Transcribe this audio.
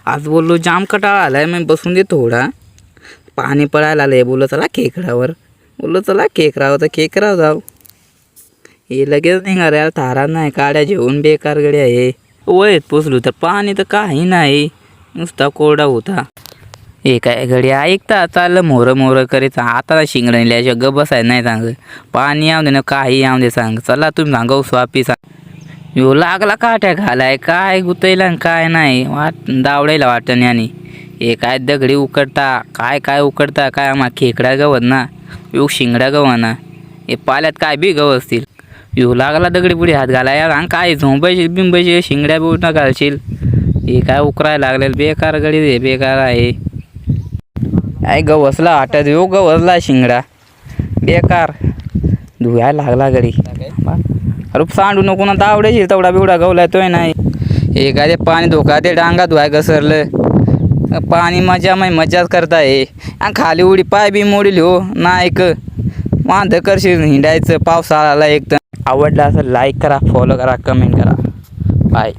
आज बोललो जाम कटाळा आलाय, मी बसून दे थोडा. पाणी पडायला आलंय, बोललो चला खेकडावर. बोललो चला खेकडावर तर खेकडावर जाऊ. हे लगेच निघाल यार, थारा नाही काड्या जेवून बेकार गड्या आहे. वयत पोचलो तर पाणी तर काही नाही, नुसता कोरडा होता. हे काय घडी ऐकता चाललं मोरं मोरं करायचं. आता शिंगडल्याशिवाय ग बसाय नाही सांग. पाणी याव दे ना काही याव दे सांग. चला तुम्ही सांगा स्वापी सांग. यो लागला काट्या घालाय, काय गुतयला काय नाही दावडायला वाटण. आणि हे काय दगडी उकडता काय काय उकडता काय आम्हा खेकडा गवत ना यो शिंगडा गव्हाना. हे पाल्यात काय बी गव असतील. यो लागला दगडी पुढे हात घालाय आणि काय झोंबायचे बिंबायचे शिंगड्या बिवडा घालशील. हे काय उकरायला लागले बेकार गडी हे बेकार आहे. काय गवसला वाटत यो गवसला शिंगडा बेकार धुवायला लागला गडी. अरे सांडू नको ना दावड्याची तेवढा बिवडा गवला तोय नाही. हे काय ते पाणी धोका ते डांगा धुवाय घसरलं. पाणी मजाच करताय आणि खाली उडी पाय बी मोडील हो नाही क मांद करशील हिंडायचं पावसाळ्याला. एकदम आवडला असं लाईक करा, फॉलो करा, कमेंट करा. बाय.